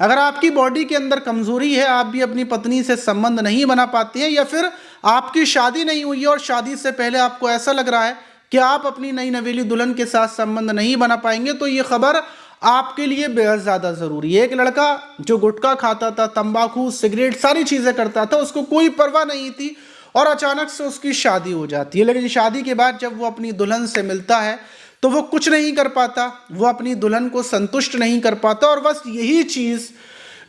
अगर आपकी बॉडी के अंदर कमजोरी है, आप भी अपनी पत्नी से संबंध नहीं बना पाते हैं, या फिर आपकी शादी नहीं हुई है और शादी से पहले आपको ऐसा लग रहा है कि आप अपनी नई नवेली दुल्हन के साथ संबंध नहीं बना पाएंगे, तो ये खबर आपके लिए बेहद ज्यादा जरूरी है। एक लड़का जो गुटखा खाता था, तंबाकू, सिगरेट, सारी चीजें करता था, उसको कोई परवाह नहीं थी और अचानक से उसकी शादी हो जाती है। लेकिन शादी के बाद जब वो अपनी दुल्हन से मिलता है तो वो कुछ नहीं कर पाता, वो अपनी दुल्हन को संतुष्ट नहीं कर पाता, और बस यही चीज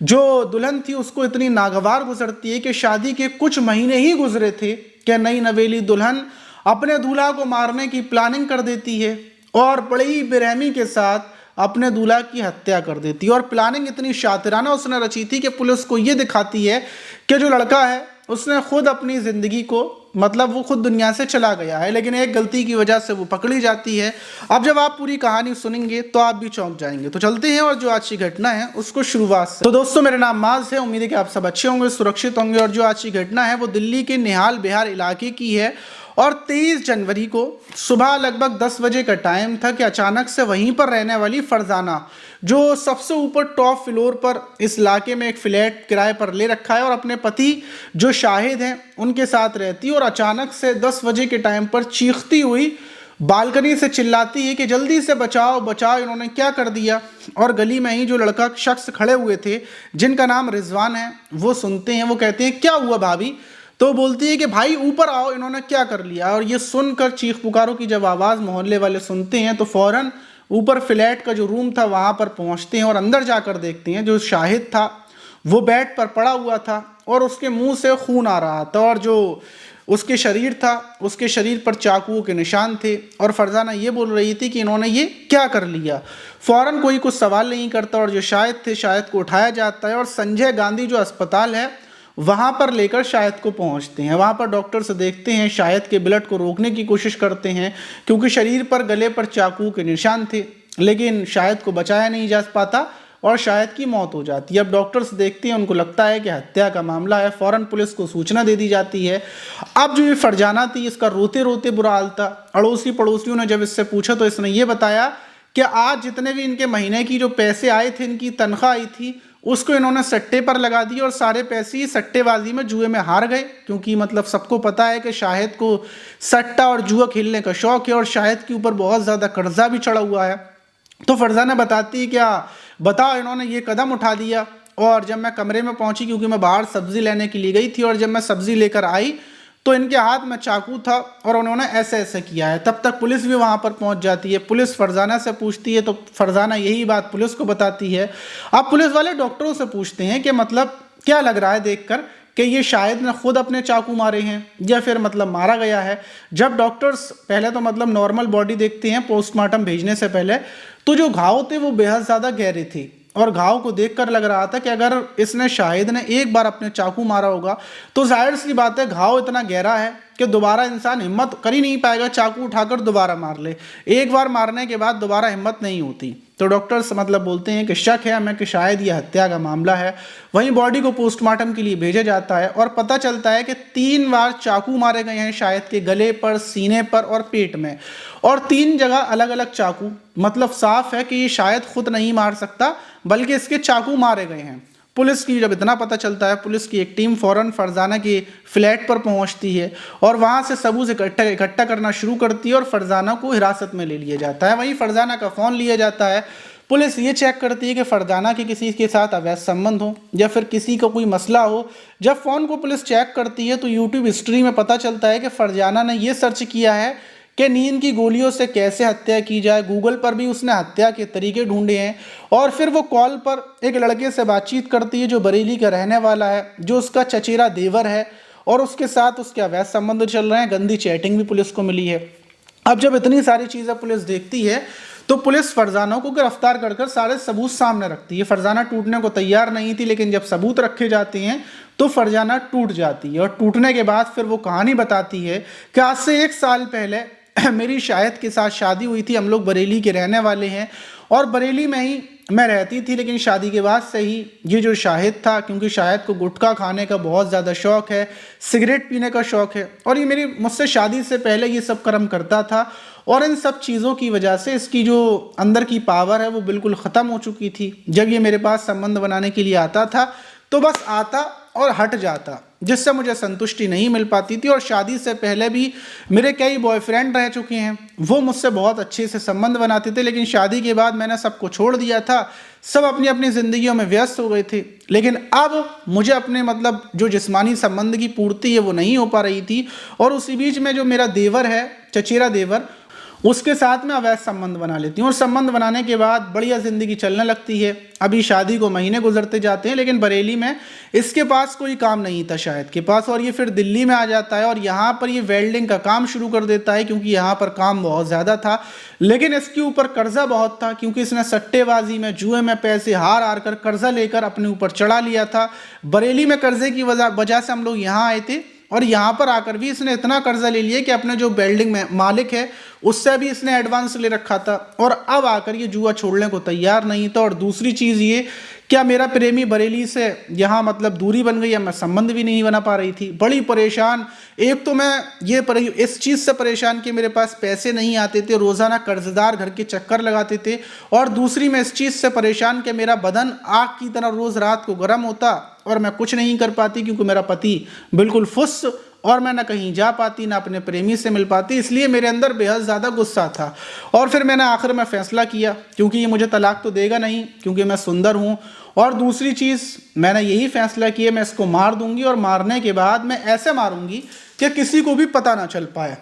जो दुल्हन थी उसको इतनी नागवार गुजरती है कि शादी के कुछ महीने ही गुजरे थे कि नई नवेली दुल्हन अपने दूल्हा को मारने की प्लानिंग कर देती है और बड़ी बेरहमी के साथ अपने दूल्हा की हत्या कर देती है। और प्लानिंग इतनी शातिराना उसने रची थी कि पुलिस को ये दिखाती है कि जो लड़का है उसने खुद अपनी जिंदगी को, मतलब वो खुद दुनिया से चला गया है, लेकिन एक गलती की वजह से वो पकड़ी जाती है। अब जब आप पूरी कहानी सुनेंगे तो आप भी चौंक जाएंगे। तो चलते हैं और जो आज की घटना है उसको शुरुआत से। तो दोस्तों, मेरा नाम माज है, उम्मीद है कि आप सब अच्छे होंगे, सुरक्षित होंगे। और जो आज की घटना है वो दिल्ली के निहाल बिहार इलाके की है और 23 जनवरी को सुबह लगभग 10 बजे का टाइम था कि अचानक से वहीं पर रहने वाली फरजाना, जो सबसे ऊपर टॉप फ्लोर पर इस इलाके में एक फ्लैट किराए पर ले रखा है और अपने पति जो शाहिद हैं उनके साथ रहती है, और अचानक से 10 बजे के टाइम पर चीखती हुई बालकनी से चिल्लाती है कि जल्दी से बचाओ बचाओ, इन्होंने क्या कर दिया। और गली में ही जो लड़का शख्स खड़े हुए थे जिनका नाम रिजवान है वो सुनते हैं, वो कहते हैं क्या हुआ भाभी। तो बोलती है कि भाई ऊपर आओ, इन्होंने क्या कर लिया। और ये सुनकर चीख पुकारों की जब आवाज़ मोहल्ले वाले सुनते हैं तो फौरन ऊपर फ्लैट का जो रूम था वहां पर पहुंचते हैं और अंदर जाकर देखते हैं जो शाहिद था वो बेड पर पड़ा हुआ था और उसके मुंह से खून आ रहा था, और जो उसके शरीर था उसके शरीर पर चाकुओं के निशान थे। और फरजाना ये बोल रही थी कि इन्होंने ये क्या कर लिया। फौरन कोई कुछ सवाल नहीं करता और जो शाहिद थे, शाहिद को उठाया जाता है और संजय गांधी जो अस्पताल है वहां पर लेकर शाहिद को पहुंचते हैं। वहां पर डॉक्टर से देखते हैं, शाहिद के ब्लड को रोकने की कोशिश करते हैं क्योंकि शरीर पर, गले पर चाकू के निशान थे, लेकिन शाहिद को बचाया नहीं जा पाता और शाहिद की मौत हो जाती है। अब डॉक्टर्स देखते हैं, उनको लगता है कि हत्या का मामला है, फौरन पुलिस को सूचना दे दी जाती है। अब जो ये फरजाना थी इसका रोते रोते बुरा हाल था। अड़ोसी पड़ोसियों ने जब इससे पूछा तो इसने ये बताया कि आज जितने भी इनके महीने की जो पैसे आए थे, इनकी तनख्वाह आई थी, उसको इन्होंने सट्टे पर लगा दिए और सारे पैसे ही सट्टेबाजी में, जुए में हार गए। क्योंकि मतलब सबको पता है कि शाहिद को सट्टा और जुआ खेलने का शौक है और शाहिद के ऊपर बहुत ज़्यादा कर्जा भी चढ़ा हुआ है। तो फरजाना बताती है क्या बताओ इन्होंने ये कदम उठा दिया। और जब मैं कमरे में पहुंची, क्योंकि मैं बाहर सब्जी लेने के लिए गई थी, और जब मैं सब्जी लेकर आई तो इनके हाथ में चाकू था और उन्होंने ऐसे ऐसे किया है। तब तक पुलिस भी वहां पर पहुंच जाती है। पुलिस फरजाना से पूछती है तो फरजाना यही बात पुलिस को बताती है। अब पुलिस वाले डॉक्टरों से पूछते हैं कि मतलब क्या लग रहा है देखकर कि ये शायद ने खुद अपने चाकू मारे हैं या फिर मतलब मारा गया है। जब डॉक्टर्स पहले तो मतलब नॉर्मल बॉडी देखते हैं पोस्टमार्टम भेजने से पहले, तो जो घाव थे वो बेहद ज़्यादा गहरे थे और घाव को देखकर लग रहा था कि अगर इसने शाहिद ने एक बार अपने चाकू मारा होगा तो जाहिर सी बात है घाव इतना गहरा है कि दोबारा इंसान हिम्मत कर ही नहीं पाएगा चाकू उठाकर दोबारा मार ले। एक बार मारने के बाद दोबारा हिम्मत नहीं होती। तो डॉक्टर्स मतलब बोलते हैं कि शक है हमें कि शायद यह हत्या का मामला है। वहीं बॉडी को पोस्टमार्टम के लिए भेजा जाता है और पता चलता है कि 3 बार चाकू मारे गए हैं शायद के गले पर, सीने पर और पेट में, और 3 जगह अलग अलग चाकू। मतलब साफ है कि ये शायद खुद नहीं मार सकता बल्कि इसके चाकू मारे गए हैं। पुलिस की जब इतना पता चलता है, पुलिस की एक टीम फौरन फरजाना के फ्लैट पर पहुंचती है और वहां से सबूत इकट्ठा करना शुरू करती है और फरजाना को हिरासत में ले लिया जाता है। वहीं फरजाना का फ़ोन लिया जाता है। पुलिस ये चेक करती है कि फरजाना के किसी के साथ अवैध संबंध हो या फिर किसी का कोई मसला हो। जब फ़ोन को पुलिस चेक करती है तो यूट्यूब हिस्ट्री में पता चलता है कि फरजाना ने यह सर्च किया है कि नींद की गोलियों से कैसे हत्या की जाए। गूगल पर भी उसने हत्या के तरीके ढूंढे हैं और फिर वो कॉल पर एक लड़के से बातचीत करती है जो बरेली का रहने वाला है, जो उसका चचेरा देवर है, और उसके साथ उसके अवैध संबंध चल रहे हैं। गंदी चैटिंग भी पुलिस को मिली है। अब जब इतनी सारी चीज़ें पुलिस देखती है तो पुलिस फरजाना को गिरफ्तार कर सारे सबूत सामने रखती है। फरजाना टूटने को तैयार नहीं थी, लेकिन जब सबूत रखे जाते हैं तो फरजाना टूट जाती है। और टूटने के बाद फिर वो कहानी बताती है कि आज से 1 साल पहले मेरी शाहिद के साथ शादी हुई थी। हम लोग बरेली के रहने वाले हैं और बरेली में ही मैं रहती थी, लेकिन शादी के बाद से ही ये जो शाहिद था, क्योंकि शाहिद को गुटखा खाने का बहुत ज़्यादा शौक़ है, सिगरेट पीने का शौक़ है, और ये मुझसे शादी से पहले ये सब कर्म करता था और इन सब चीज़ों की वजह से इसकी जो अंदर की पावर है वो बिल्कुल ख़त्म हो चुकी थी। जब ये मेरे पास संबंध बनाने के लिए आता था तो बस आता और हट जाता, जिससे मुझे संतुष्टि नहीं मिल पाती थी। और शादी से पहले भी मेरे कई बॉयफ्रेंड रह चुके हैं, वो मुझसे बहुत अच्छे से संबंध बनाते थे, लेकिन शादी के बाद मैंने सबको छोड़ दिया था, सब अपनी अपनी ज़िंदगियों में व्यस्त हो गए थे। लेकिन अब मुझे अपने मतलब जो जिस्मानी संबंध की पूर्ति है वो नहीं हो पा रही थी, और उसी बीच में जो मेरा देवर है, चचेरा देवर, उसके साथ में अवैध संबंध बना लेती हूँ। और संबंध बनाने के बाद बढ़िया ज़िंदगी चलने लगती है। अभी शादी को महीने गुजरते जाते हैं, लेकिन बरेली में इसके पास कोई काम नहीं था शायद के पास, और ये फिर दिल्ली में आ जाता है और यहाँ पर ये वेल्डिंग का काम शुरू कर देता है, क्योंकि यहाँ पर काम बहुत ज़्यादा था। लेकिन इसके ऊपर कर्जा बहुत था, क्योंकि इसने सट्टेबाजी में, जुए में पैसे हार हार कर कर्जा लेकर अपने ऊपर चढ़ा लिया था। बरेली में कर्जे की वजह से हम लोग यहाँ आए थे, और यहाँ पर आकर भी इसने इतना कर्जा ले लिया कि अपने जो बिल्डिंग में मालिक है उससे भी इसने एडवांस ले रखा था, और अब आकर ये जुआ छोड़ने को तैयार नहीं था। और दूसरी चीज़ ये, क्या मेरा प्रेमी बरेली से यहाँ मतलब दूरी बन गई, या मैं संबंध भी नहीं बना पा रही थी। बड़ी परेशान, एक तो मैं इस चीज़ से परेशान कि मेरे पास पैसे नहीं आते थे, रोज़ाना कर्जदार घर के चक्कर लगाते थे, और दूसरी मैं इस चीज़ से परेशान कि मेरा बदन आग की तरह रोज़ रात को गर्म होता और मैं कुछ नहीं कर पाती, क्योंकि मेरा पति बिल्कुल फुस, और मैं ना कहीं जा पाती, ना अपने प्रेमी से मिल पाती। इसलिए मेरे अंदर बेहद ज़्यादा गुस्सा था। और फिर मैंने आखिर में फ़ैसला किया, क्योंकि ये मुझे तलाक तो देगा नहीं, क्योंकि मैं सुंदर हूँ, और दूसरी चीज़ मैंने यही फ़ैसला किया, मैं इसको मार दूँगी, और मारने के बाद मैं ऐसे मारूँगी कि किसी को भी पता ना चल पाए।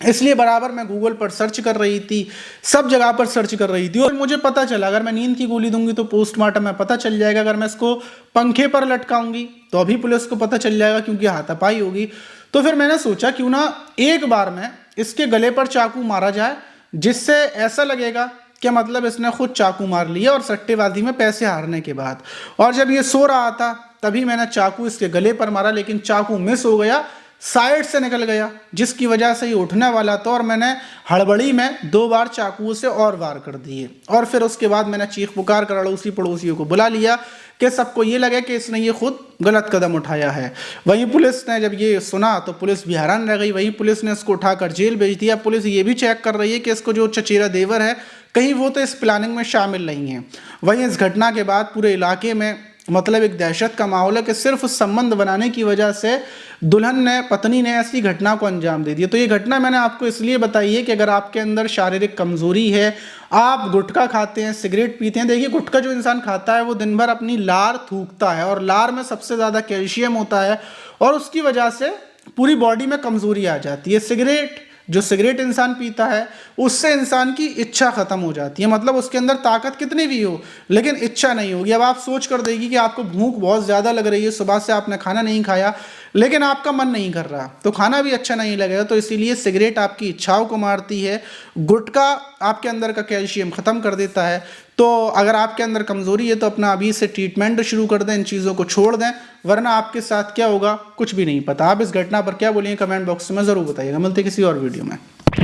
इसलिए बराबर मैं गूगल पर सर्च कर रही थी, सब जगह पर सर्च कर रही थी, और मुझे पता चला अगर मैं नींद की गोली दूंगी तो पोस्टमार्टम में पता चल जाएगा, अगर मैं इसको पंखे पर लटकाऊंगी तो अभी पुलिस को पता चल जाएगा, क्योंकि हाथापाई होगी। तो फिर मैंने सोचा क्यों ना एक बार में इसके गले पर चाकू मारा जाए, जिससे ऐसा लगेगा कि मतलब इसने खुद चाकू मार लिया, और सट्टेबाजी में पैसे हारने के बाद। और जब ये सो रहा था तभी मैंने चाकू इसके गले पर मारा, लेकिन चाकू मिस हो गया, साइड से निकल गया, जिसकी वजह से ये उठने वाला था, और मैंने हड़बड़ी में 2 बार चाकू से और वार कर दिए। और फिर उसके बाद मैंने चीख पुकार कर अड़ोसी पड़ोसियों को बुला लिया कि सबको ये लगे कि इसने ये खुद गलत कदम उठाया है। वहीं पुलिस ने जब ये सुना तो पुलिस भी हैरान रह गई। वहीं पुलिस ने इसको उठाकर जेल भेज दिया। पुलिस ये भी चेक कर रही है कि इसको जो चचेरा देवर है कहीं वो तो इस प्लानिंग में शामिल नहीं है। वहीं इस घटना के बाद पूरे इलाके में मतलब एक दहशत का माहौल है कि सिर्फ संबंध बनाने की वजह से पत्नी ने ऐसी घटना को अंजाम दे दिया। तो ये घटना मैंने आपको इसलिए बताई है कि अगर आपके अंदर शारीरिक कमजोरी है, आप गुटखा खाते हैं, सिगरेट पीते हैं। देखिए, गुटखा जो इंसान खाता है वो दिन भर अपनी लार थूकता है, और लार में सबसे ज़्यादा कैल्शियम होता है, और उसकी वजह से पूरी बॉडी में कमजोरी आ जाती है। जो सिगरेट इंसान पीता है उससे इंसान की इच्छा खत्म हो जाती है, मतलब उसके अंदर ताकत कितनी भी हो लेकिन इच्छा नहीं होगी। अब आप सोच कर देखिए कि आपको भूख बहुत ज़्यादा लग रही है, सुबह से आपने खाना नहीं खाया, लेकिन आपका मन नहीं कर रहा, तो खाना भी अच्छा नहीं लगेगा। तो इसीलिए सिगरेट आपकी इच्छाओं को मारती है, गुटखा आपके अंदर का कैल्शियम ख़त्म कर देता है। तो अगर आपके अंदर कमज़ोरी है तो अपना अभी से ट्रीटमेंट शुरू कर दें, इन चीज़ों को छोड़ दें, वरना आपके साथ क्या होगा कुछ भी नहीं पता। आप इस घटना पर क्या बोलेंगे कमेंट बॉक्स में ज़रूर बताइएगा। मिलते किसी और वीडियो में।